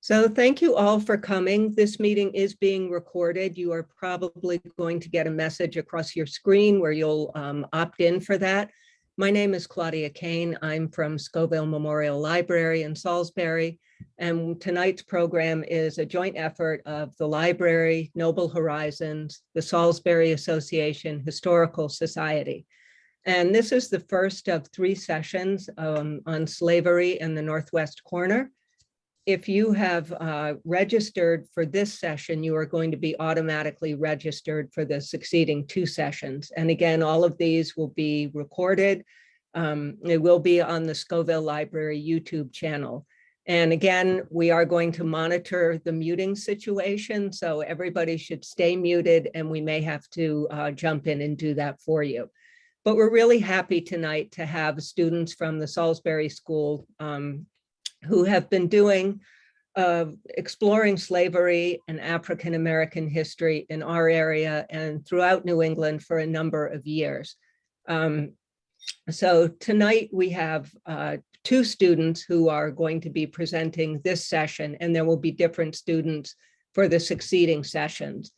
So thank you all for coming. This meeting is being recorded. You are probably going to get a message across your screen where you'll opt in for that. My name is Claudia Kane. I'm from Scoville Memorial Library in Salisbury. And tonight's program is a joint effort of the library, Noble Horizons, the Salisbury Association Historical Society. And this is the first of 3 sessions on slavery in the Northwest corner. If you have registered for this session, you are going to be automatically registered for the succeeding 2 sessions. And again, all of these will be recorded. It will be on the Scoville Library YouTube channel. And again, we are going to monitor the muting situation. So everybody should stay muted, and we may have to jump in and do that for you. But we're really happy tonight to have students from the Salisbury School who have been doing exploring slavery and African-American history in our area and throughout New England for a number of years. So tonight we have 2 students who are going to be presenting this session, and there will be different students for the succeeding sessions.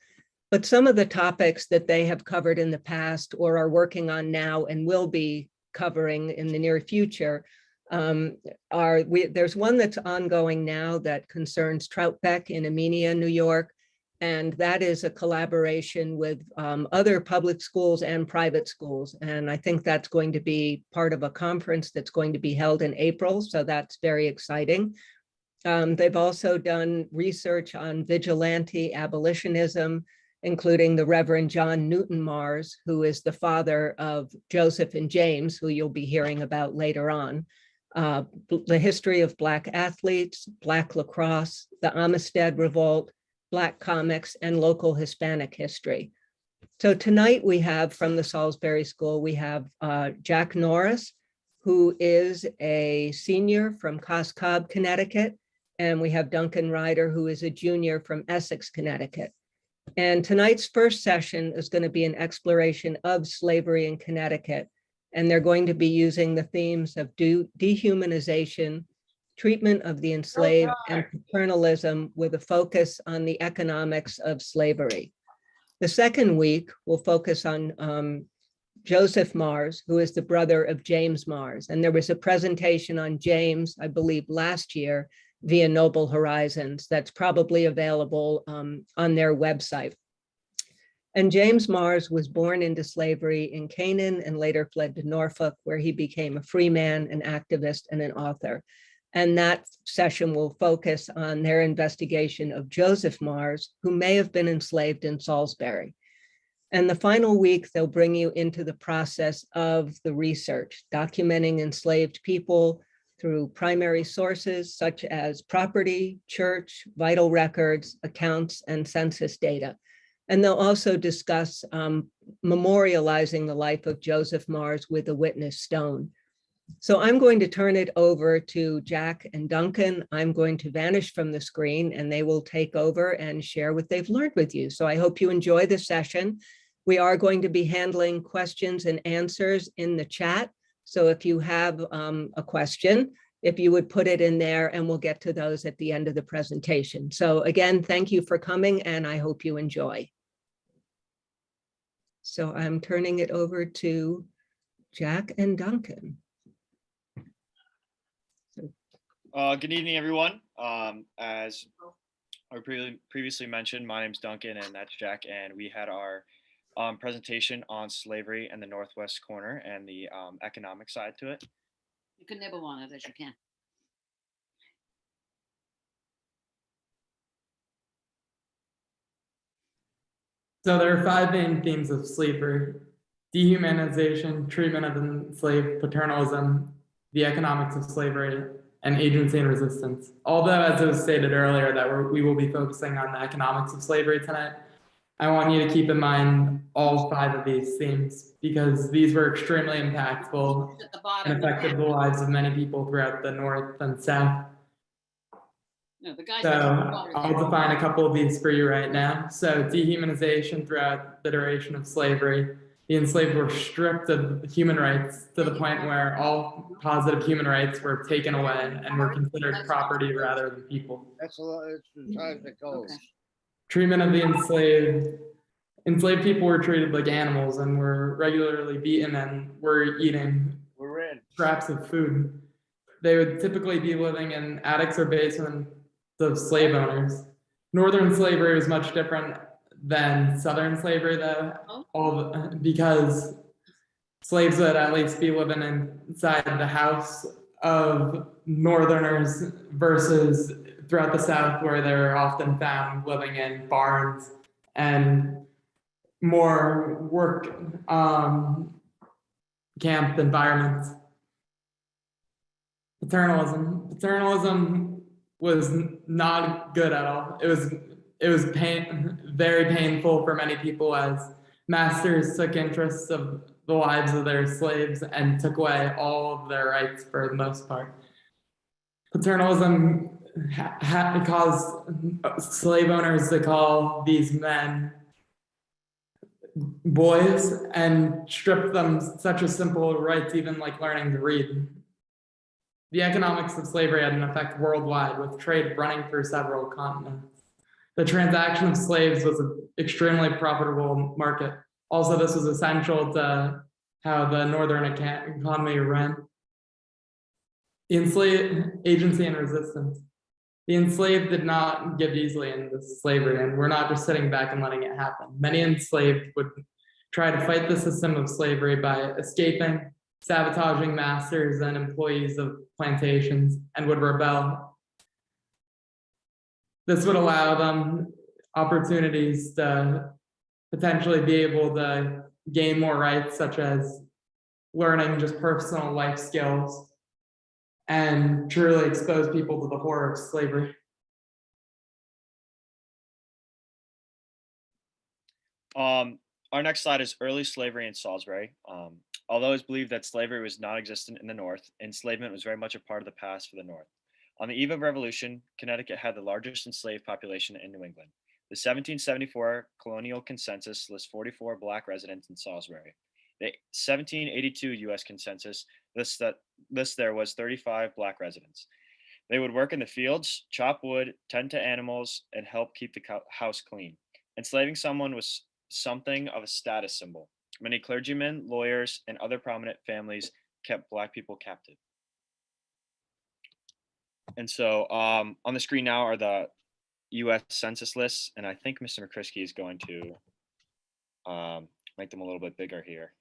But some of the topics that they have covered in the past or are working on now and will be covering in the near future there's one that's ongoing now that concerns Troutbeck in Amenia, New York, and that is a collaboration with other public schools and private schools. And I think that's going to be part of a conference that's going to be held in April, so that's very exciting. They've also done research on vigilante abolitionism, including the Reverend John Newton Mars, who is the father of Joseph and James, who you'll be hearing about later on. The history of Black athletes, Black lacrosse, the Amistad Revolt, Black comics, and local Hispanic history. So tonight we have from the Salisbury School, we have Jack Norris, who is a senior from Cos Cob, Connecticut, and we have Duncan Ryder, who is a junior from Essex, Connecticut. And tonight's first session is going to be an exploration of slavery in Connecticut. And they're going to be using the themes of dehumanization, treatment of the enslaved, and paternalism with a focus on the economics of slavery. The second week will focus on Joseph Mars, who is the brother of James Mars. And there was a presentation on James, I believe, last year via Noble Horizons that's probably available on their website. And James Mars was born into slavery in Canaan and later fled to Norfolk, where he became a free man, an activist, and an author. And that session will focus on their investigation of Joseph Mars, who may have been enslaved in Salisbury. And the final week, they'll bring you into the process of the research, documenting enslaved people through primary sources such as property, church, vital records, accounts, and census data. And they'll also discuss memorializing the life of Joseph Mars with a witness stone. So I'm going to turn it over to Jack and Duncan. I'm going to vanish from the screen and they will take over and share what they've learned with you. So I hope you enjoy the session. We are going to be handling questions and answers in the chat. So if you have a question, if you would put it in there, and we'll get to those at the end of the presentation. So again, thank you for coming and I hope you enjoy. So I'm turning it over to Jack and Duncan. Good evening, everyone. As I previously mentioned, my name is Duncan and that's Jack, and we had our presentation on slavery in the Northwest corner and the economic side to it. You can nibble on it as you can. So there are 5 main themes of slavery: dehumanization, treatment of enslaved, paternalism, the economics of slavery, and agency and resistance. Although, as it was stated earlier, that we will be focusing on the economics of slavery tonight, I want you to keep in mind all 5 of these themes, because these were extremely impactful and affected the lives of many people throughout the North and South. No, the guys So I'll define a couple of these for you right now. So dehumanization throughout the duration of slavery. The enslaved were stripped of human rights to the point where all positive human rights were taken away and were considered property rather than people. That's a lot, it's the times it goes. Okay. Treatment of the enslaved people were treated like animals and were regularly beaten and were eating We're in. scraps of food. They would typically be living in attics or basements of slave owners. Northern slavery was much different than Southern slavery, though, because slaves would at least be living inside the house of Northerners versus throughout the South, where they're often found living in barns and more work camp environments. Paternalism was not good at all. It was very painful for many people, as masters took interests of the lives of their slaves and took away all of their rights for the most part. Paternalism caused slave owners to call these men boys and strip them such a simple rights, even like learning to read. The economics of slavery had an effect worldwide, with trade running through several continents. The transaction of slaves was an extremely profitable market. Also, this was essential to how the Northern economy ran. The enslaved agency and resistance. The enslaved did not give easily into slavery and were not just sitting back and letting it happen. Many enslaved would try to fight the system of slavery by escaping, sabotaging masters and employees of plantations, and would rebel. This would allow them opportunities to potentially be able to gain more rights, such as learning just personal life skills, and truly expose people to the horror of slavery. Our next slide is early slavery in Salisbury. Although it's believed that slavery was non-existent in the North, enslavement was very much a part of the past for the North. On the eve of Revolution, Connecticut had the largest enslaved population in New England. The 1774 colonial consensus lists 44 Black residents in Salisbury. The 1782 U.S. census lists there was 35 Black residents. They would work in the fields, chop wood, tend to animals, and help keep the house clean. Enslaving someone was something of a status symbol. Many clergymen, lawyers, and other prominent families kept Black people captive. And so on the screen now are the U.S. census lists, and I think Mr. McCrisky is going to make them a little bit bigger here.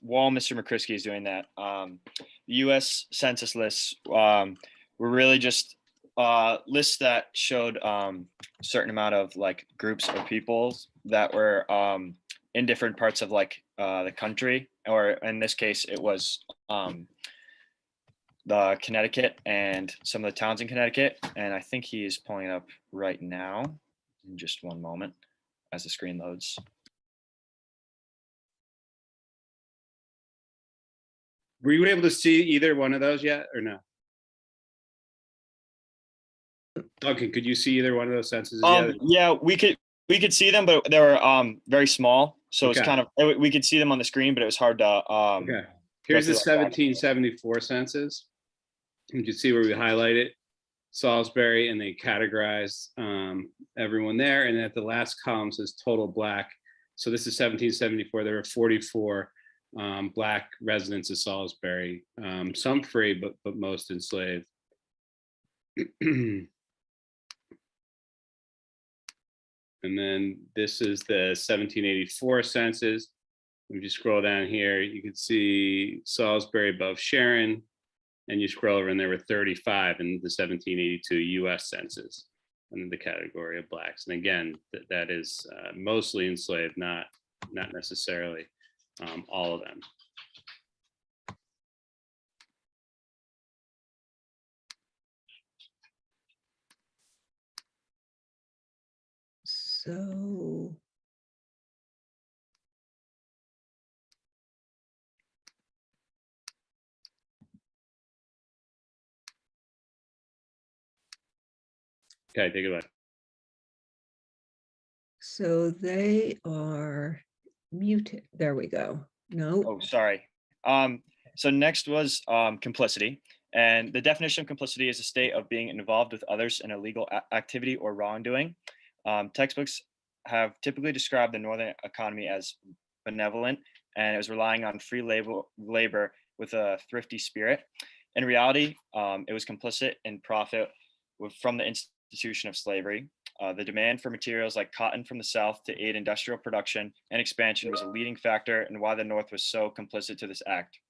While Mr. McCrisky is doing that, the U.S. census lists were really just lists that showed a certain amount of like groups of people that were in different parts of like the country, or in this case, it was the Connecticut and some of the towns in Connecticut. And I think he is pulling it up right now. In just one moment as the screen loads. Were you able to see either one of those yet or no? Duncan, could you see either one of those censuses yet? Yeah, we could see them, but they were very small. So it's Okay. kind of, we could see them on the screen, but it was hard to Okay. Here's the go through that. 1774 census. You can see where we highlighted Salisbury and they categorized everyone there. And at the last column says total Black. So this is 1774. There were 44 Black residents of Salisbury, some free, but most enslaved. And then this is the 1784 census. If you scroll down here, you can see Salisbury above Sharon, and you scroll over and there were 35 in the 1782 US census under the category of Blacks. And again, that is mostly enslaved, not necessarily all of them. So. Okay, take it away. So they are muted. There we go. No. Oh, sorry. So next was complicity. And the definition of complicity is a state of being involved with others in a legal activity or wrongdoing. Textbooks have typically described the Northern economy as benevolent, and it was relying on free labor with a thrifty spirit. In reality, it was complicit in profit from the institution of slavery. The demand for materials like cotton from the South to aid industrial production and expansion was a leading factor in why the North was so complicit to this act.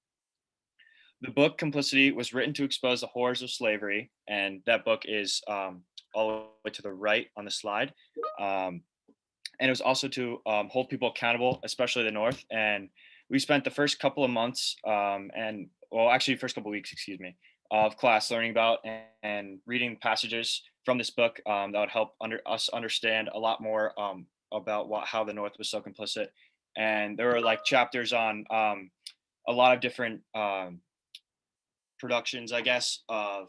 The book Complicity was written to expose the horrors of slavery, and that book is all the way to the right on the slide. And it was also to hold people accountable, especially the North. And we spent the first couple of months first couple of weeks, of class learning about and reading passages from this book that would help us understand a lot more about how the North was so complicit. And there were like chapters on a lot of different productions, I guess, of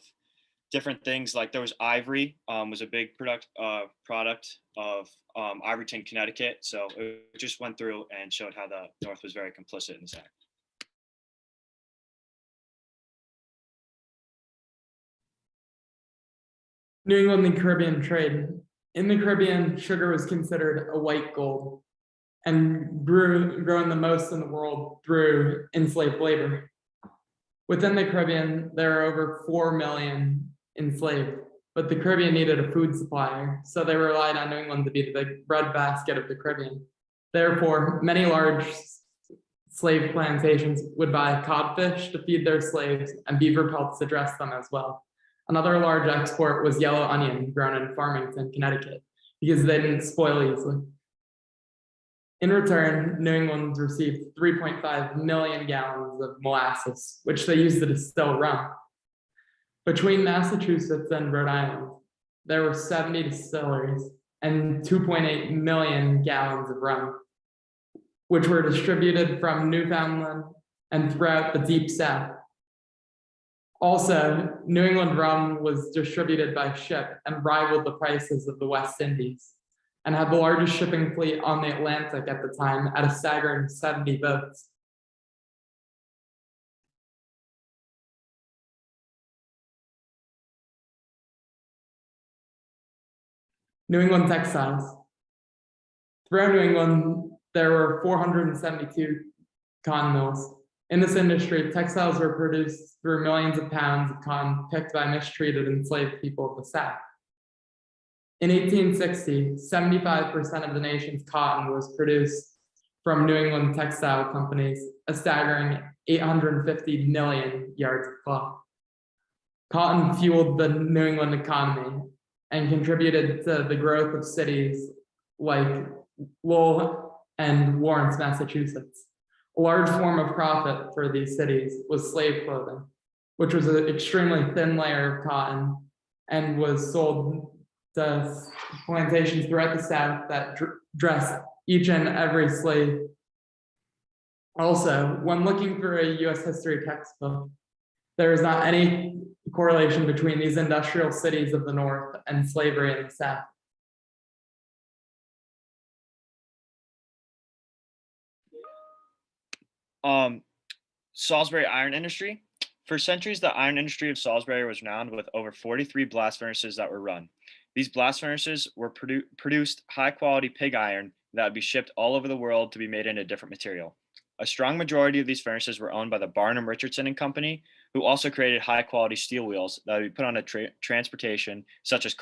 different things. Like there was ivory, was a big product of Ivoryton, Connecticut. So it just went through and showed how the North was very complicit in this act. New England and Caribbean trade. In the Caribbean, sugar was considered a white gold and grown the most in the world through enslaved labor. Within the Caribbean, there are over 4 million enslaved, but the Caribbean needed a food supplier, so they relied on New England to be the breadbasket of the Caribbean. Therefore, many large slave plantations would buy codfish to feed their slaves and beaver pelts to dress them as well. Another large export was yellow onion grown in Farmington, Connecticut, because they didn't spoil easily. In return, New England received 3.5 million gallons of molasses, which they used to distill rum. Between Massachusetts and Rhode Island, there were 70 distilleries and 2.8 million gallons of rum, which were distributed from Newfoundland and throughout the Deep South. Also, New England rum was distributed by ship and rivaled the prices of the West Indies, and had the largest shipping fleet on the Atlantic at the time at a staggering 70 boats. New England textiles. Throughout New England, there were 472 cotton mills. In this industry, textiles were produced through millions of pounds of cotton picked by mistreated enslaved people of the South. In 1860, 75% of the nation's cotton was produced from New England textile companies, a staggering 850 million yards of cloth. Cotton fueled the New England economy and contributed to the growth of cities like Lowell and Lawrence, Massachusetts. A large form of profit for these cities was slave clothing, which was an extremely thin layer of cotton and was sold to plantations throughout the South that dressed each and every slave. Also, when looking for a US history textbook, there is not any correlation between these industrial cities of the North and slavery in the South. Salisbury iron industry. For centuries, the iron industry of Salisbury was renowned with over 43 blast furnaces that were run. These blast furnaces were produced high quality pig iron that would be shipped all over the world to be made into different material. A strong majority of these furnaces were owned by the Barnum Richardson and Company, who also created high quality steel wheels that would be put on a transportation such as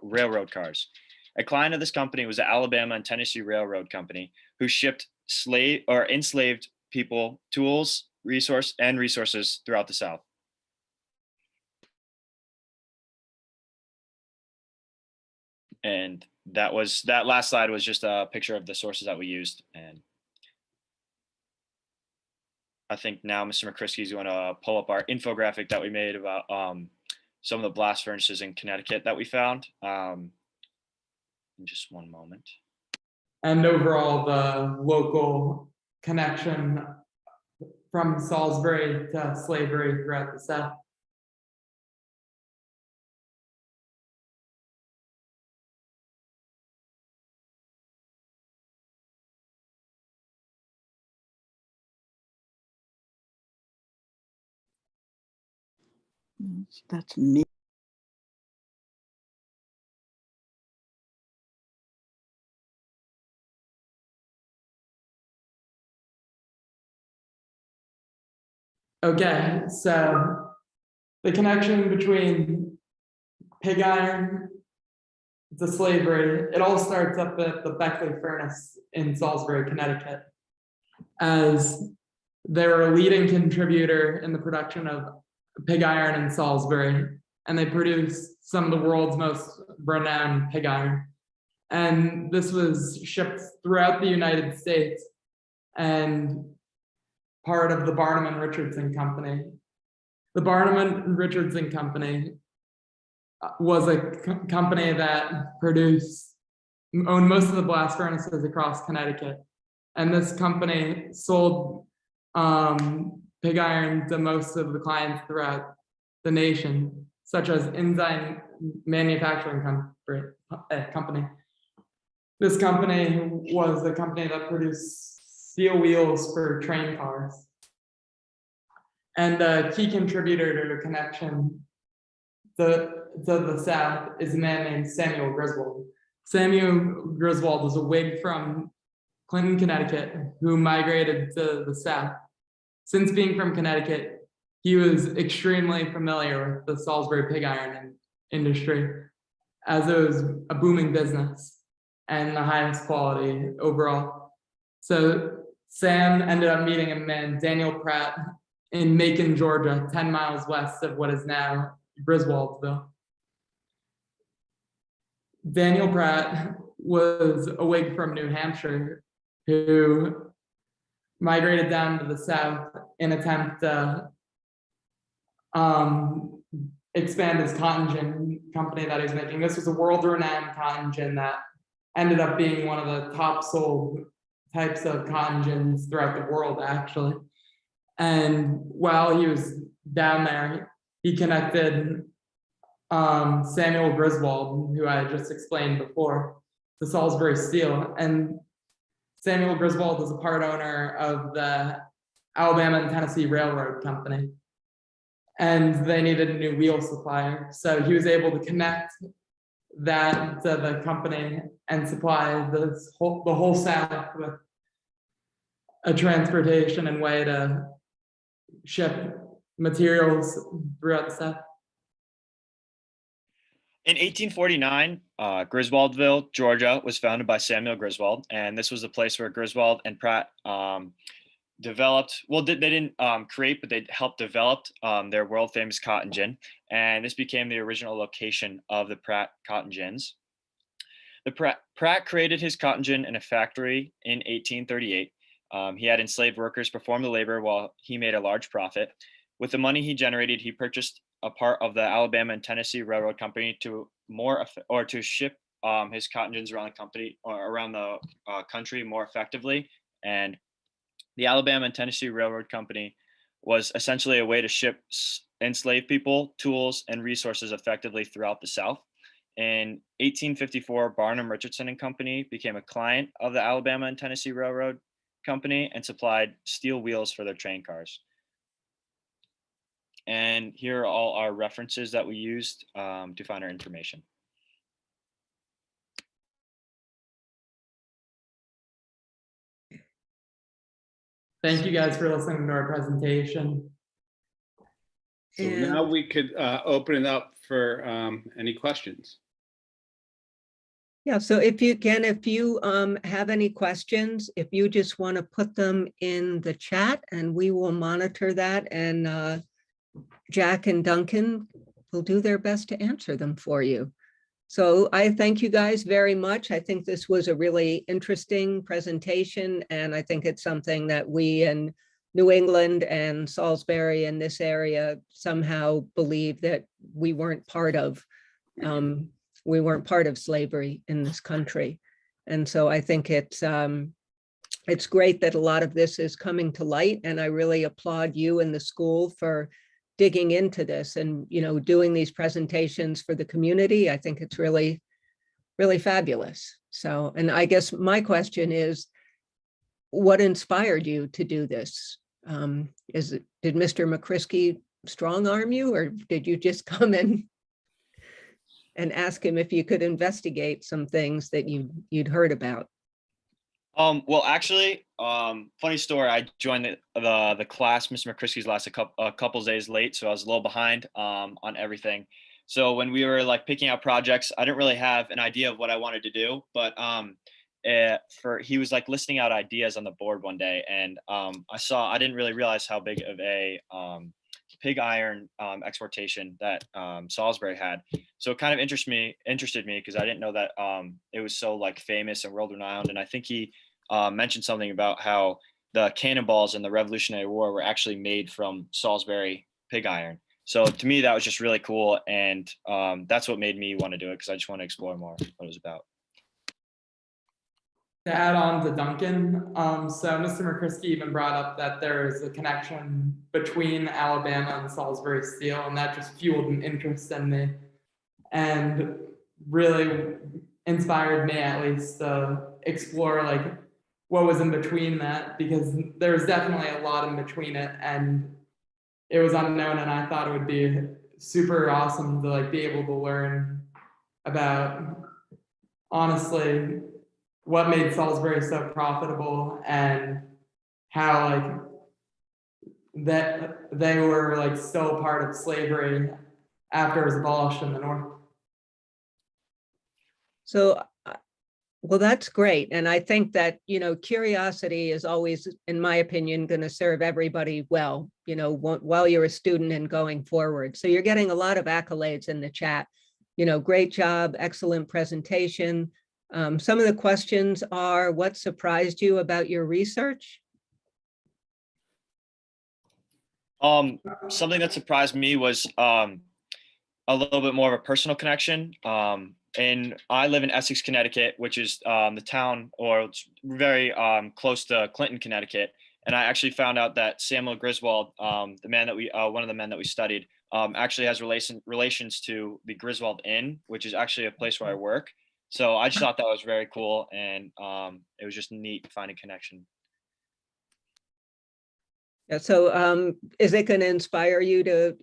railroad cars. A client of this company was the Alabama and Tennessee Railroad Company, who shipped enslaved people, tools, resources throughout the South. And that last slide was just a picture of the sources that we used. And I think now Mr. McCrisky is going to pull up our infographic that we made about some of the blast furnaces in Connecticut that we found. in just one moment. And overall, the local connection from Salisbury to slavery throughout the South. That's me. Okay, so the connection between pig iron to slavery, it all starts up at the Beckley Furnace in Salisbury, Connecticut, as they were a leading contributor in the production of pig iron in Salisbury, and they produced some of the world's most renowned pig iron. And this was shipped throughout the United States and part of the Barnum and Richardson Company. The Barnum and Richardson Company was a company that owned most of the blast furnaces across Connecticut. And this company sold pig iron to most of the clients throughout the nation, such as Enzyme Manufacturing Company. This company was the company that produced steel wheels for train cars. And a key contributor to the connection to the South is a man named Samuel Griswold. Samuel Griswold was a Whig from Clinton, Connecticut, who migrated to the South. Since being from Connecticut, he was extremely familiar with the Salisbury pig iron industry, as it was a booming business and the highest quality overall. So Sam ended up meeting a man, Daniel Pratt, in Macon, Georgia, 10 miles west of what is now Griswoldsville. Daniel Pratt was a Whig from New Hampshire who migrated down to the South in an attempt to expand his cotton gin company that he was making. This was a world-renowned cotton gin that ended up being one of the top sold types of cotton gins throughout the world, actually. And while he was down there, he connected Samuel Griswold, who I just explained before, to Salisbury Steel. And Samuel Griswold was a part owner of the Alabama and Tennessee Railroad Company. And they needed a new wheel supplier. So he was able to connect that to the company and supply the whole South with a transportation and way to ship materials throughout the South. In 1849, Griswoldville, Georgia was founded by Samuel Griswold, and this was the place where Griswold and Pratt developed, well, they didn't create, but they helped develop their world famous cotton gin. And this became the original location of the Pratt cotton gins. The Pratt created his cotton gin in a factory in 1838. He had enslaved workers perform the labor while he made a large profit. With the money he generated, he purchased a part of the Alabama and Tennessee Railroad Company to ship his cotton gins around the company or around the country more effectively. And the Alabama and Tennessee Railroad Company was essentially a way to ship enslaved people, tools, and resources effectively throughout the South. In 1854, Barnum, Richardson and Company became a client of the Alabama and Tennessee Railroad Company and supplied steel wheels for their train cars. And here are all our references that we used to find our information. Thank you guys for listening to our presentation. So now we could open it up for any questions. Yeah, so if you have any questions, if you just want to put them in the chat and we will monitor that, and Jack and Duncan will do their best to answer them for you. So I thank you guys very much. I think this was a really interesting presentation, and I think it's something that we in New England and Salisbury in this area somehow believe that we weren't part of we weren't part of slavery in this country. And so I think it's great that a lot of this is coming to light, and I really applaud you and the school for digging into this and, you know, doing these presentations for the community. I think it's really, really fabulous. So, and I guess my question is, what inspired you to do this? Did Mr. McCrisky strong arm you, or did you just come in and ask him if you could investigate some things that you'd heard about? Well, actually, funny story. I joined the class. Mr. McCrisky's last a couple days late, so I was a little behind on everything. So when we were like picking out projects, I didn't really have an idea of what I wanted to do, but he was like listing out ideas on the board one day, and I didn't really realize how big of a pig iron exportation that Salisbury had. So it kind of interested me because I didn't know that it was so like famous and world renowned. And I think he mentioned something about how the cannonballs in the Revolutionary War were actually made from Salisbury pig iron. So to me, that was just really cool. And that's what made me want to do it, because I just want to explore more what it was about. To add on to Duncan, so Mr. McCrisky even brought up that there is a connection between Alabama and Salisbury steel, and that just fueled an interest in me and really inspired me at least to explore like what was in between that, because there was definitely a lot in between it and it was unknown, and I thought it would be super awesome to like be able to learn about honestly what made Salisbury so profitable and how like that they were like still part of slavery after it was abolished in the North. So, well, that's great. And I think that, you know, curiosity is always, in my opinion, going to serve everybody well, you know, while you're a student and going forward. So you're getting a lot of accolades in the chat. You know, great job, excellent presentation. Some of the questions are, what surprised you about your research? Something that surprised me was a little bit more of a personal connection. And I live in Essex, Connecticut, which is the town, or it's very close to Clinton, Connecticut. And I actually found out that Samuel Griswold, the man that one of the men that we studied, actually has relations to the Griswold Inn, which is actually a place where I work. So I just thought that was very cool, and it was just neat finding connection. Yeah, so is it going to inspire you to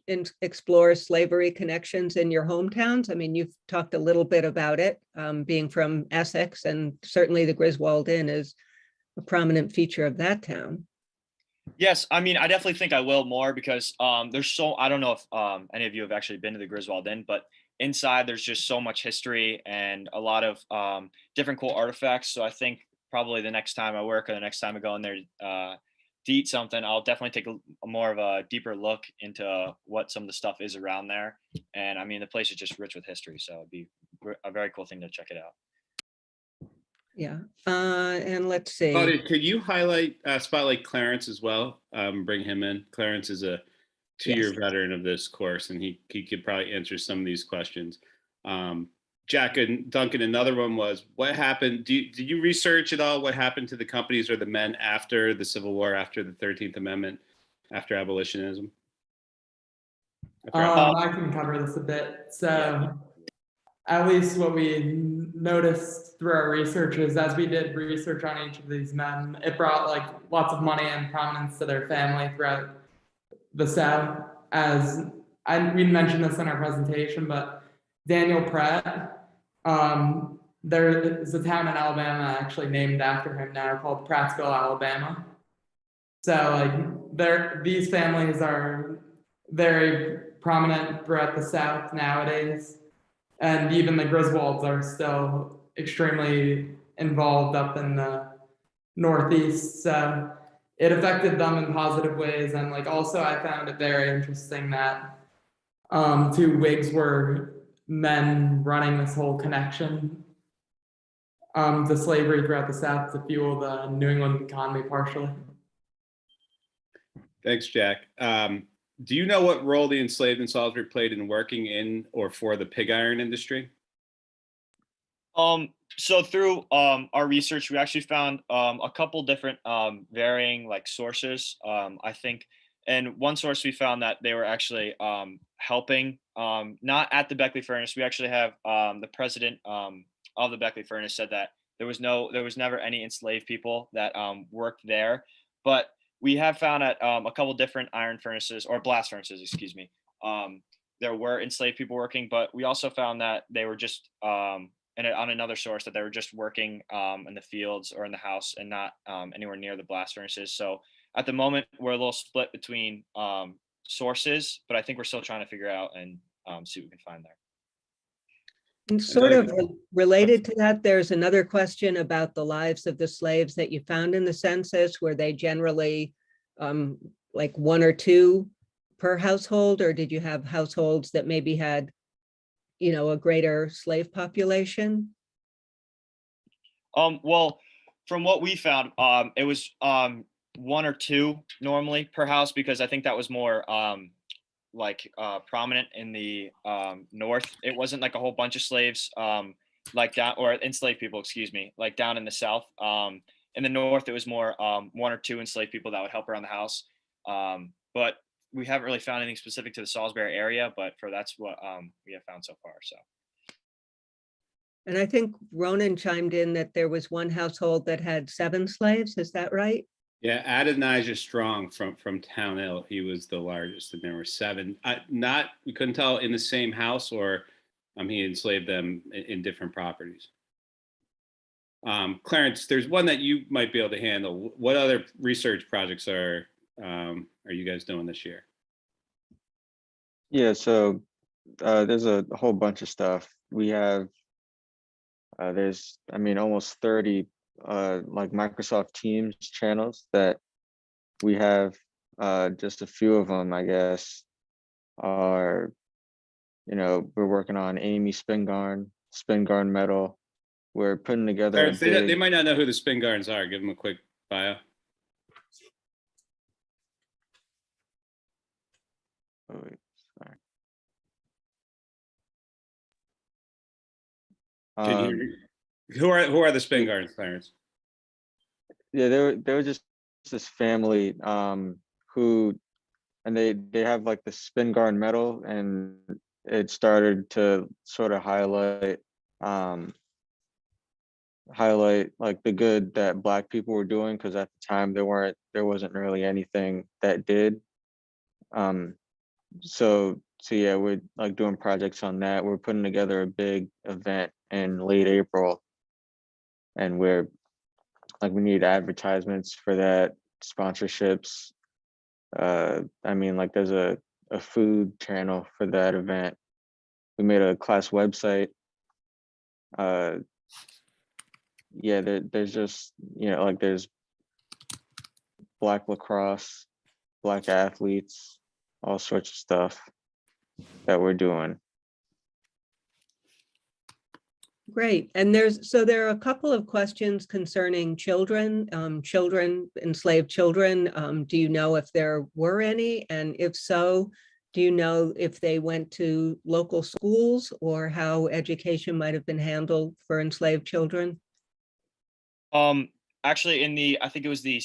explore slavery connections in your hometowns? I mean, you've talked a little bit about it, being from Essex, and certainly the Griswold Inn is a prominent feature of that town. Yes, I mean, I definitely think I will more, because I don't know if any of you have actually been to the Griswold Inn, but inside there's just so much history and a lot of different cool artifacts. So I think probably the next time I work, or the next time I go in there to eat something, I'll definitely take a more of a deeper look into what some of the stuff is around there. And I mean, the place is just rich with history, so it'd be a very cool thing to check it out. Yeah, and let's see. Claudia, could you spotlight Clarence as well? Bring him in. Clarence is a two-year veteran of this course, and he could probably answer some of these questions. Jack and Duncan, another one was, what happened? Did you research at all what happened to the companies or the men after the Civil War, after the 13th Amendment, after abolitionism? I can cover this a bit. So at least what we noticed through our research is, as we did research on each of these men, it brought like lots of money and prominence to their family throughout the South. We mentioned this in our presentation, but Daniel Pratt, there is a town in Alabama actually named after him now, called Prattsville, Alabama. So like these families are very prominent throughout the South nowadays. And even the Griswolds are still extremely involved up in the Northeast. So it affected them in positive ways. And like also I found it very interesting that two Whigs were men running this whole connection to slavery throughout the South to fuel the New England economy partially. Thanks, Jack. Do you know what role the enslaved in Salisbury played in working in or for the pig iron industry? So through our research, we actually found a couple different varying like sources. I think, and one source we found that they were actually helping, not at the Beckley Furnace. We actually have the president of the Beckley Furnace said that there was never any enslaved people that worked there, but we have found at a couple different iron furnaces or blast furnaces, excuse me. There were enslaved people working, but we also found that they were just and on another source that they were just working in the fields or in the house and not anywhere near the blast furnaces. So at the moment, we're a little split between sources, but I think we're still trying to figure out and see what we can find there. And sort of related to that, there's another question about the lives of the slaves that you found in the census. Were they generally like one or two per household, or did you have households that maybe had, you know, a greater slave population? Well, from what we found, it was one or two normally per house because I think that was more prominent in the north. It wasn't like a whole bunch of slaves like that, or enslaved people, excuse me, like down in the south. In the north, it was more one or two enslaved people that would help around the house. But we haven't really found anything specific to the Salisbury area, but that's what we have found so far. So. And I think Ronan chimed in that there was one household that had 7 slaves. Is that right? Yeah, Adonijah Strong from Town Hill. He was the largest, and there were 7. We couldn't tell in the same house or he enslaved them in different properties. Clarence, there's one that you might be able to handle. What other research projects are you guys doing this year? Yeah, so there's a whole bunch of stuff. We have there's almost 30 like Microsoft Teams channels that we have. Just a few of them, I guess, are we're working on Amy Spingarn Metal. We're putting together Clarence, they might not know who the Spingarns are. Give them a quick bio. Oh, wait, sorry. Can you hear me? Who are the Spingarns, Clarence? Yeah, they were just this family who, and they have like the Spingarn Metal, and it started to sort of highlight like the good that Black people were doing, because at the time there wasn't really anything that did. So yeah, we're like doing projects on that. We're putting together a big event in late April, and we need advertisements for that, sponsorships. Like there's a food channel for that event. We made a class website. Yeah, there's just there's Black lacrosse, Black athletes, all sorts of stuff that we're doing. Great. And there are a couple of questions concerning children, enslaved children. Do you know if there were any? And if so, do you know if they went to local schools or how education might have been handled for enslaved children? Actually I think it was the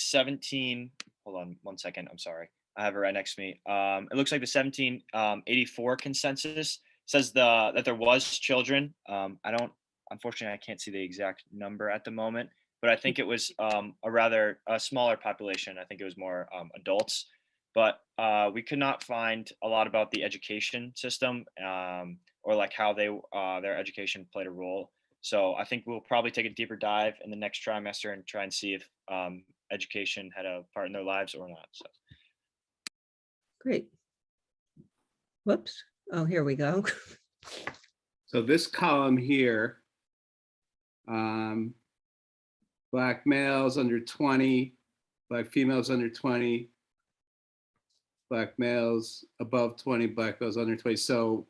hold on one second, I'm sorry. I have it right next to me. It looks like the 1784 consensus says that there was children. Unfortunately, I can't see the exact number at the moment, but I think it was a smaller population. I think it was more adults, but we could not find a lot about the education system or like how their education played a role. So I think we'll probably take a deeper dive in the next trimester and try and see if education had a part in their lives or not. So. Great. Whoops. Oh, here we go. So this column here, Black males under 20, Black females under 20, Black males above 20, Black males under 20. So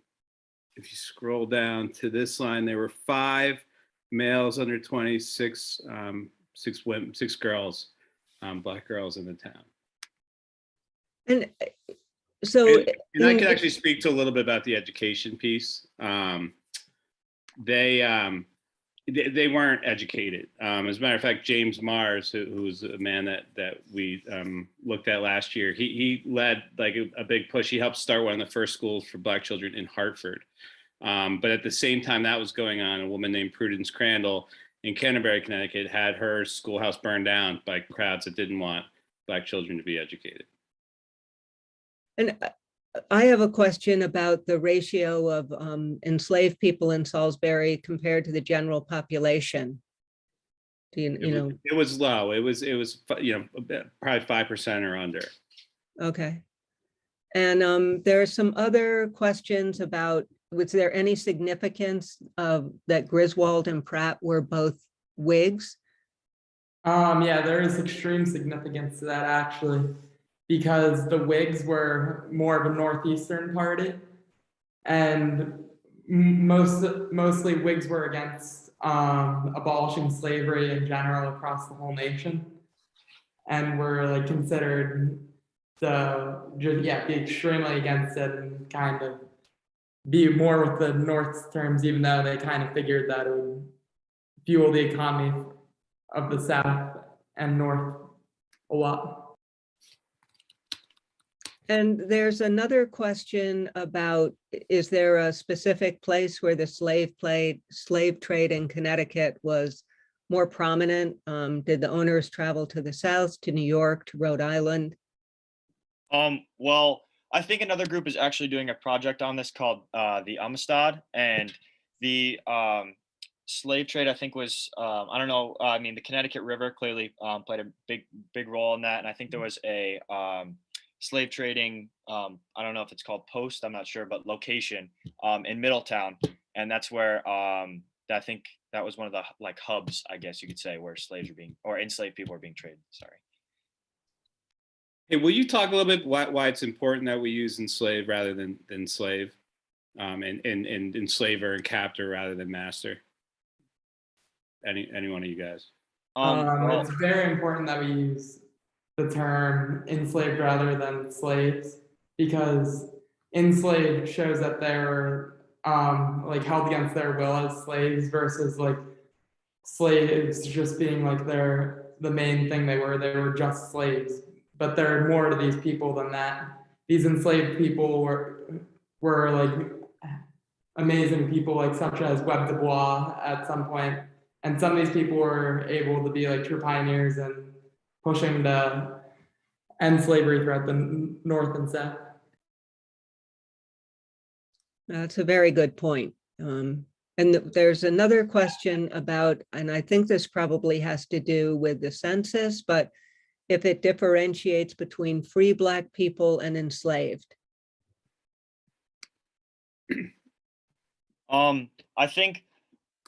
if you scroll down to this line, there were 5 males under 20, 6 women, 6 girls, Black girls in the town. And so, and I can actually speak to a little bit about the education piece. They weren't educated. As a matter of fact, James Mars, who's a man that we looked at last year, he led like a big push. He helped start one of the first schools for Black children in Hartford. But at the same time that was going on, a woman named Prudence Crandall in Canterbury, Connecticut, had her schoolhouse burned down by crowds that didn't want Black children to be educated. And I have a question about the ratio of enslaved people in Salisbury compared to the general population. Do you know? It was low. It was probably 5% or under. Okay. And there are some other questions about, was there any significance of that Griswold and Pratt were both Whigs? Yeah, there is extreme significance to that actually, because the Whigs were more of a northeastern party, and mostly Whigs were against abolishing slavery in general across the whole nation, and were like considered be extremely against it and kind of be more with the North's terms, even though they kind of figured that it would fuel the economy of the South and North a lot. And there's another question about, is there a specific place where the slave trade in Connecticut was more prominent? Did the owners travel to the South, to New York, to Rhode Island? Well, I think another group is actually doing a project on this called the Amistad, and the slave trade, I think, was I don't know. I mean, the Connecticut River clearly played a big role in that, and I think there was a slave trading. I don't know if it's called post. I'm not sure, but location in Middletown, and that's where I think that was one of the like hubs, I guess you could say, where slaves are being, or enslaved people are being traded. Sorry. Hey, will you talk a little bit why it's important that we use enslave rather than slave, and enslaver and captor rather than master? Any one of you guys? Well, It's very important that we use the term enslaved rather than slaves, because enslaved shows that they were like held against their will as slaves, versus like slaves just being like the main thing they were just slaves. But there are more to these people than that. These enslaved people were like amazing people, like such as Webb du Bois at some point. And some of these people were able to be like true pioneers and pushing to end slavery throughout the North and South. That's a very good point. And there's another question about, and I think this probably has to do with the census, but if it differentiates between free Black people and enslaved. I think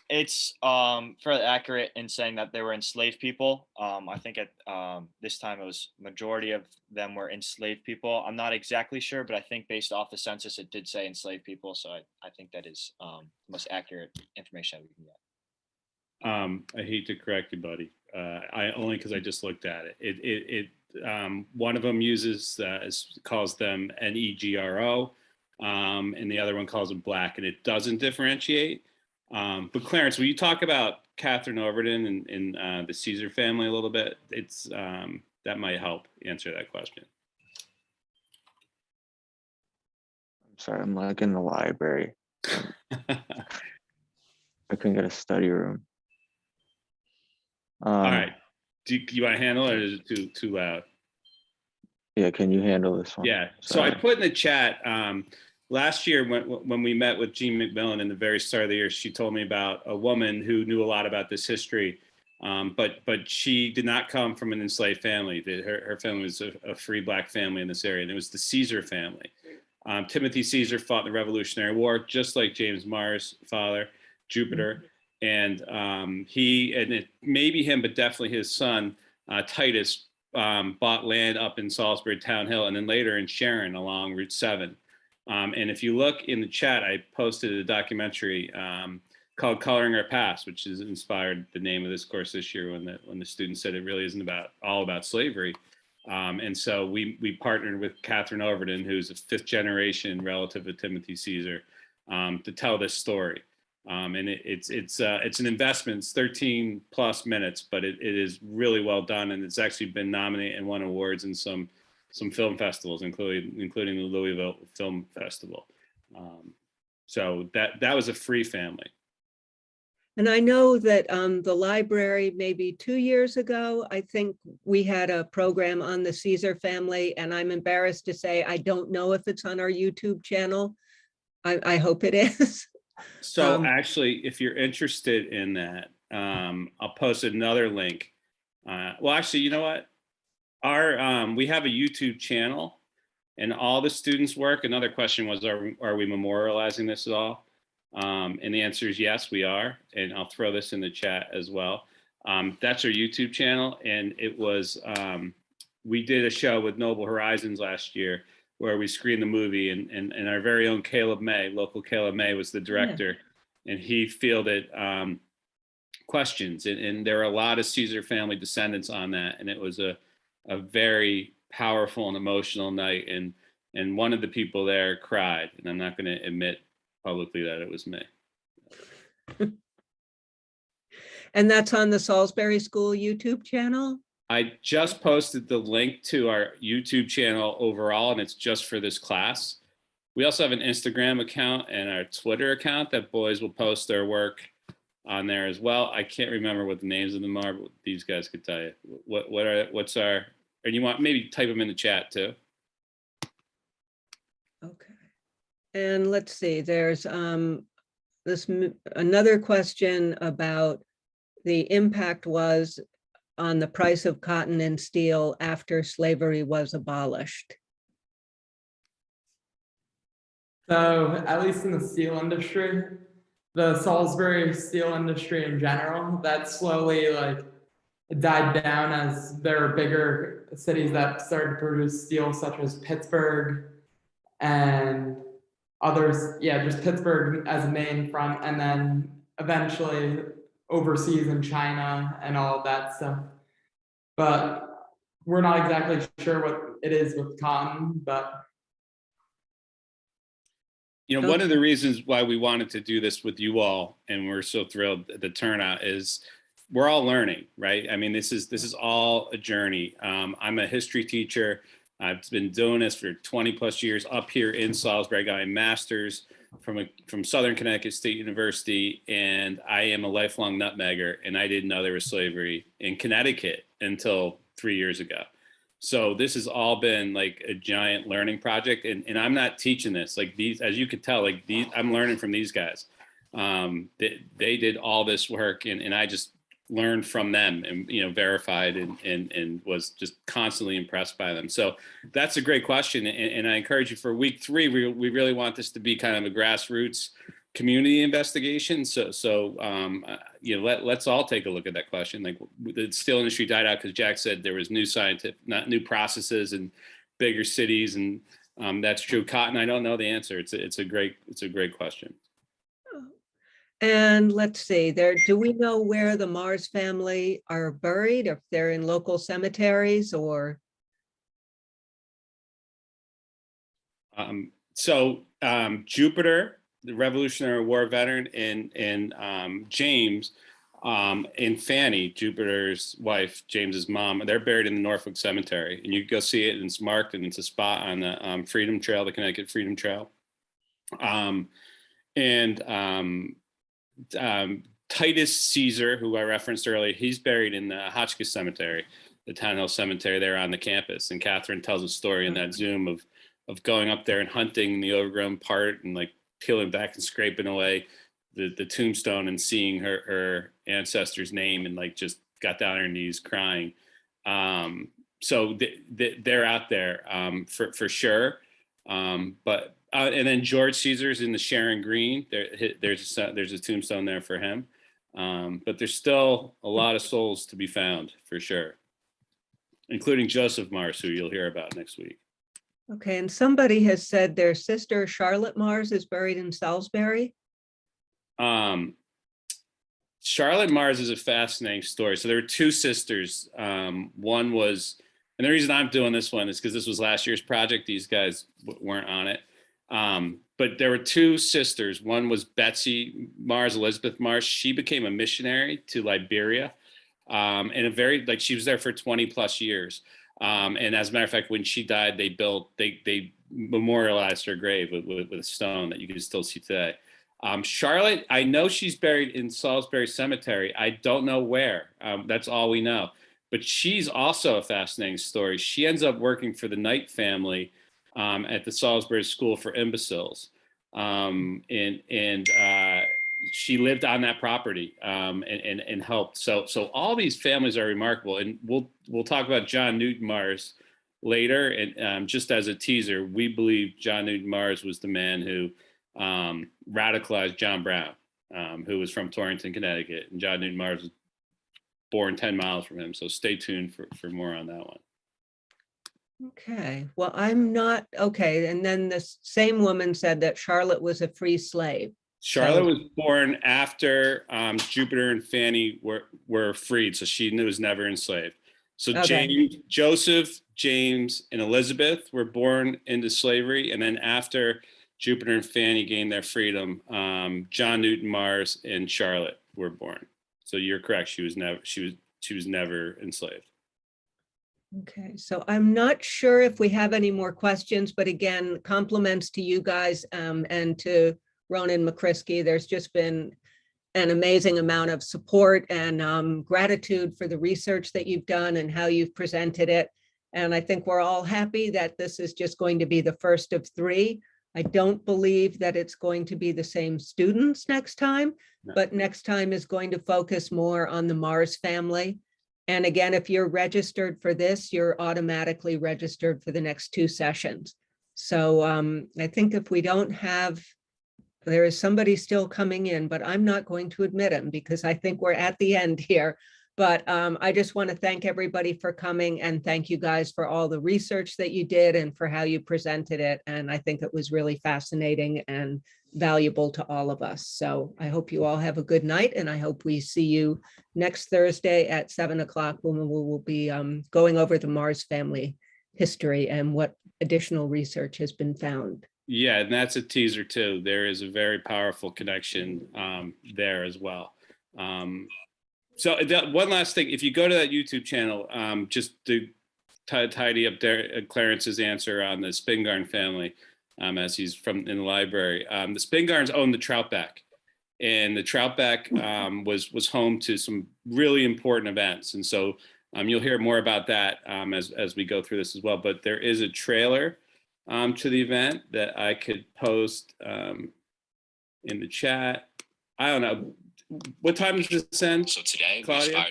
it's fairly accurate in saying that they were enslaved people. I think at this time it was majority of them were enslaved people. I'm not exactly sure, but I think based off the census, it did say enslaved people. So I think that is the most accurate information that we can get. I hate to correct you, buddy. I only because I just looked at it. One of them calls them NEGRO, and the other one calls them Black, and it doesn't differentiate. But Clarence, will you talk about Catherine Overton and the Caesar family a little bit? It's that might help answer that question. I'm sorry, I'm like in the library. I couldn't get a study room. All right. Do you want to handle it, or is it too loud? Yeah, can you handle this one? Yeah. So I put in the chat last year when we met with Jean McMillan in the very start of the year, she told me about a woman who knew a lot about this history, but she did not come from an enslaved family. Her family was a free Black family in this area, and it was the Caesar family. Timothy Caesar fought in the Revolutionary War, just like James Mars' father, Jupiter. And it may be him, but definitely his son, Titus, bought land up in Salisbury Town Hill, and then later in Sharon along Route 7. And if you look in the chat, I posted a documentary called Coloring Our Past, which has inspired the name of this course this year when the students said it really isn't all about slavery. And so we partnered with Catherine Overton, who's a 5th generation relative of Timothy Caesar, to tell this story. And it's an investment. It's 13 plus minutes, but it is really well done, and it's actually been nominated and won awards in some film festivals, including the Louisville Film Festival. So that was a free family. And I know that the library, maybe 2 years ago, I think we had a program on the Caesar family, and I'm embarrassed to say I don't know if it's on our YouTube channel. I hope it is. So actually, if you're interested in that, I'll post another link. Well, actually, you know what? We have a YouTube channel, and all the students' work. Another question was, are we memorializing this at all? And the answer is yes, we are. And I'll throw this in the chat as well. That's our YouTube channel, and it was we did a show with Noble Horizons last year where we screened the movie, and our very own Caleb May, local Caleb May, was the director, and he fielded questions, and there are a lot of Caesar family descendants on that, and it was a very powerful and emotional night, and one of the people there cried, and I'm not going to admit publicly that it was me. And that's on the Salisbury School YouTube channel? I just posted the link to our YouTube channel overall, and it's just for this class. We also have an Instagram account and our Twitter account that boys will post their work on there as well. I can't remember what the names of them are, but these guys could tell you. What's our, and you want, maybe type them in the chat too. Okay. And let's see, there's another question about the impact was on the price of cotton and steel after slavery was abolished. So at least in the steel industry, the Salisbury steel industry in general, that slowly like died down as there were bigger cities that started to produce steel, such as Pittsburgh and others. Yeah, just Pittsburgh as a main front, and then eventually overseas in China and all of that stuff. But we're not exactly sure what it is with cotton, but you know, one of the reasons why we wanted to do this with you all, and we're so thrilled at the turnout, is we're all learning, right? I mean, this is all a journey. I'm a history teacher. I've been doing this for 20 plus years up here in Salisbury. I got my master's from Southern Connecticut State University, and I am a lifelong nutmegger, and I didn't know there was slavery in Connecticut until 3 years ago. So this has all been like a giant learning project, and I'm not teaching this. Like these, as you could tell, like these, I'm learning from these guys. They did all this work, and I just learned from them, and verified and was just constantly impressed by them. So that's a great question, and I encourage you for week 3. We really want this to be kind of a grassroots community investigation. So let's all take a look at that question. Like the steel industry died out because Jack said there was new processes and bigger cities, and that's true. Cotton, I don't know the answer. It's a great question. And let's see, do we know where the Mars family are buried, if they're in local cemeteries or? Jupiter, the Revolutionary War veteran, and James and Fanny, Jupiter's wife, James's mom, they're buried in the Norfolk Cemetery, and you can go see it, and it's marked, and it's a spot on the Freedom Trail, the Connecticut Freedom Trail. Titus Caesar, who I referenced earlier, he's buried in the Hotchkiss Cemetery, the Town Hill Cemetery there on the campus. And Catherine tells a story in that Zoom of going up there and hunting the overgrown part and like peeling back and scraping away the tombstone and seeing her ancestor's name, and like just got down on her knees crying. So they're out there for sure. But and then George Caesar's in the Sharon Green. There's a tombstone there for him. But there's still a lot of souls to be found for sure, including Joseph Mars, who you'll hear about next week. Okay, and somebody has said their sister Charlotte Mars is buried in Salisbury. Charlotte Mars is a fascinating story. So there were 2 sisters. One was, and the reason I'm doing this one is because this was last year's project. These guys weren't on it. but there were two sisters. One was Betsy Mars, Elizabeth Mars. She became a missionary to Liberia, and a very, like, she was there for 20 plus years. And as a matter of fact, when she died, they memorialized her grave with a stone that you can still see today. Charlotte, I know she's buried in Salisbury Cemetery. I don't know where. That's all we know. But she's also a fascinating story. She ends up working for the Knight family at the Salisbury School for Imbeciles. She lived on that property and helped. So all these families are remarkable. And we'll talk about John Newton Mars later. And just as a teaser, we believe John Newton Mars was the man who radicalized John Brown, who was from Torrington, Connecticut. And John Newton Mars was born 10 miles from him. So stay tuned for more on that one. Okay, well, I'm not, okay, and then the same woman said that Charlotte was a free slave. Charlotte was born after Jupiter and Fanny were freed, so she was never enslaved. So Okay. Joseph, James, and Elizabeth were born into slavery, and then after Jupiter and Fanny gained their freedom, John Newton Mars and Charlotte were born. So you're correct; she was never enslaved. Okay, so I'm not sure if we have any more questions, but again, compliments to you guys and to Ronan McCrisky. There's just been an amazing amount of support and gratitude for the research that you've done and how you've presented it. And I think we're all happy that this is just going to be the first of 3. I don't believe that it's going to be the same students next time, but next time is going to focus more on the Mars family. And again, if you're registered for this, you're automatically registered for the next 2 sessions. So I think if we don't have, there is somebody still coming in, but I'm not going to admit him because I think we're at the end here. But I just want to thank everybody for coming and thank you guys for all the research that you did and for how you presented it. And I think it was really fascinating and valuable to all of us. So I hope you all have a good night and I hope we see you next Thursday at 7 o'clock when we will be going over the Mars family history and what additional research has been found. Yeah, and that's a teaser too. There is a very powerful connection there as well. So one last thing, if you go to that YouTube channel, just to tidy up Clarence's answer on the Spingarn family, as he's in the library. The Spingarns own the Troutbeck, and the Troutbeck was home to some really important events. And so you'll hear more about that as we go through this as well. But there is a trailer to the event that I could post in the chat. I don't know. What time does this end? So today, Claudia?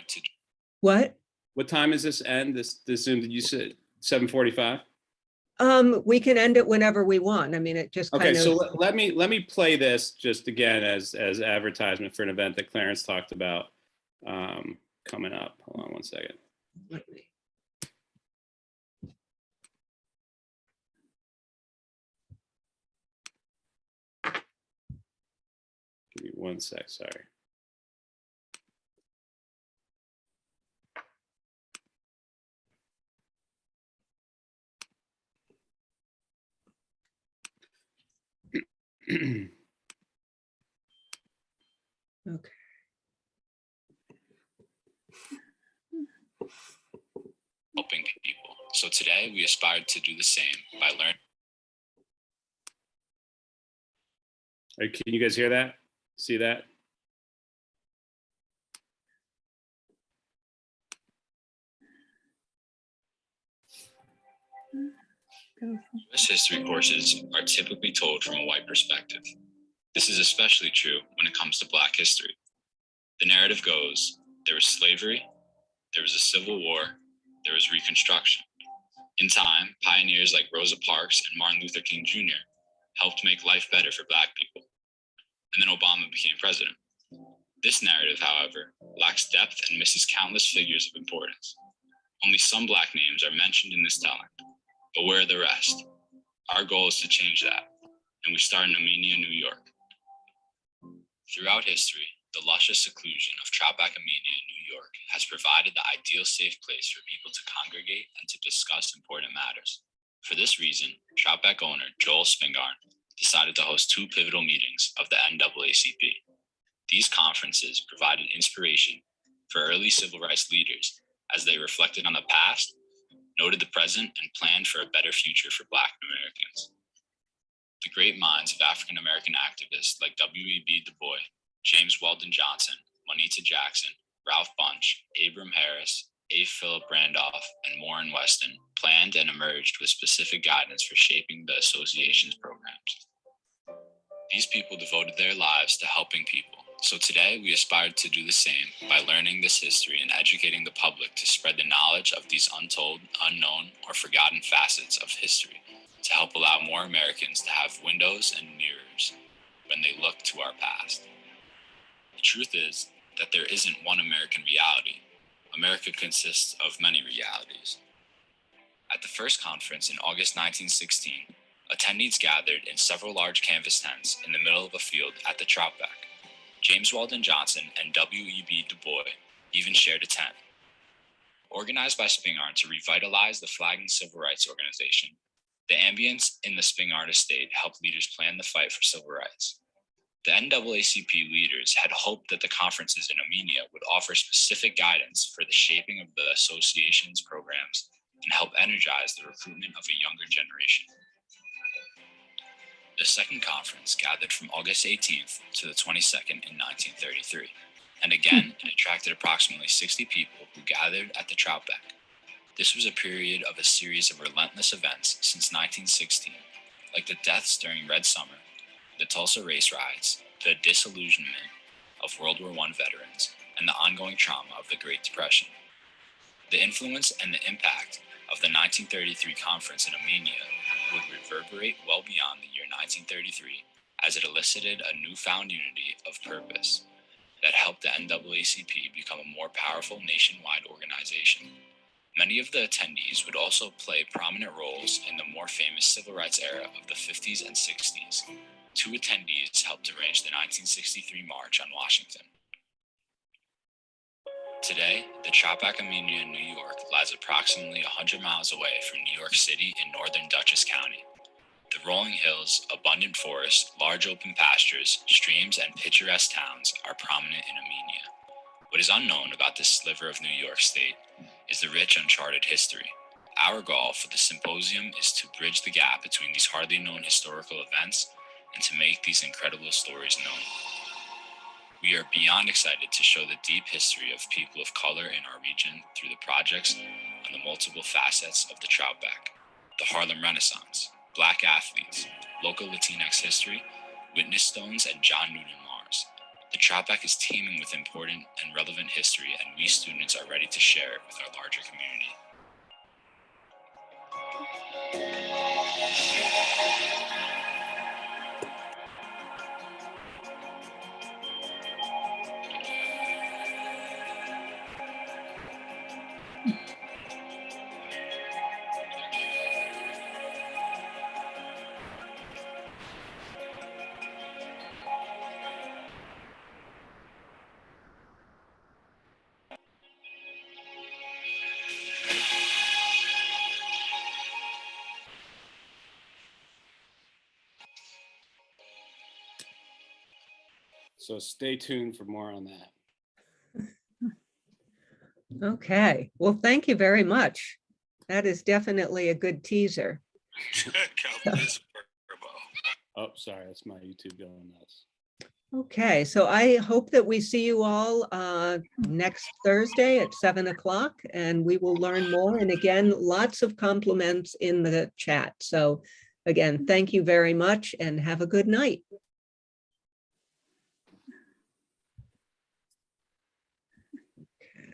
What? What time is this end? This Zoom? Did you say 7:45? We can end it whenever we want. I mean, it just kind Okay, of. so let me play this just again as advertisement for an event that Clarence talked about coming up. Hold on one second. Let me. Give me one sec. Sorry. Okay. Helping people. So today we aspired to do the same by learning. Can you guys hear that? See that? U.S. history courses are typically told from a white perspective. This is especially true when it comes to Black history. The narrative goes, there was slavery, there was a civil war, there was Reconstruction. In time, pioneers like Rosa Parks and Martin Luther King Jr. helped make life better for Black people. And then Obama became president. This narrative, however, lacks depth and misses countless figures of importance. Only some Black names are mentioned in this telling, but where are the rest? Our goal is to change that, and we start in Armenia, New York. Throughout history, the luscious seclusion of Troutbeck Armenia in New York has provided the ideal safe place for people to congregate and to discuss important matters. For this reason, Troutbeck owner Joel Spingarn decided to host 2 pivotal meetings of the NAACP. These conferences provided inspiration for early civil rights leaders as they reflected on the past, noted the present, and planned for a better future for Black Americans. The great minds of African American activists like W.E.B. Du Bois, James Weldon Johnson, Juanita Jackson, Ralph Bunche, Abram Harris, A. Philip Randolph, and Warren Weston planned and emerged with specific guidance for shaping the association's programs. These people devoted their lives to helping people. So today we aspired to do the same by learning this history and educating the public to spread the knowledge of these untold, unknown, or forgotten facets of history to help allow more Americans to have windows and mirrors when they look to our past. The truth is that there isn't one American reality. America consists of many realities. At the first conference in August 1916, attendees gathered in several large canvas tents in the middle of a field at the Troutbeck. James Weldon Johnson and W.E.B. Du Bois even shared a tent. Organized by Spingarn to revitalize the flagging civil rights organization, the ambience in the Spingarn estate helped leaders plan the fight for civil rights. The NAACP leaders had hoped that the conferences in Armenia would offer specific guidance for the shaping of the association's programs and help energize the recruitment of a younger generation. The second conference gathered from August 18th to the 22nd in 1933, and again, it attracted approximately 60 people who gathered at the Troutbeck. This was a period of a series of relentless events since 1916, like the deaths during Red Summer, the Tulsa race riots, the disillusionment of World War I veterans, and the ongoing trauma of the Great Depression. The influence and the impact of the 1933 conference in Armenia would reverberate well beyond the year 1933 as it elicited a newfound unity of purpose that helped the NAACP become a more powerful nationwide organization. Many of the attendees would also play prominent roles in the more famous civil rights era of the 50s and 60s. 2 attendees helped arrange the 1963 March on Washington. Today, the Troutbeck Armenia in New York lies approximately 100 miles away from New York City in northern Dutchess County. The rolling hills, abundant forests, large open pastures, streams, and picturesque towns are prominent in Armenia. What is unknown about this sliver of New York State is the rich uncharted history. Our goal for the symposium is to bridge the gap between these hardly known historical events and to make these incredible stories known. We are beyond excited to show the deep history of people of color in our region through the projects on the multiple facets of the Troutbeck, the Harlem Renaissance, Black athletes, local Latinx history, witness stones, and John Newton Mars. The Troutbeck is teeming with important and relevant history, and we students are ready to share it with our larger community. So stay tuned for more on that. Okay, well, thank you very much. That is definitely a good teaser. Oh, sorry, that's my YouTube going nuts. Okay, so I hope that we see you all next Thursday at 7 o'clock, and we will learn more. And again, lots of compliments in the chat. So again, thank you very much and have a good night.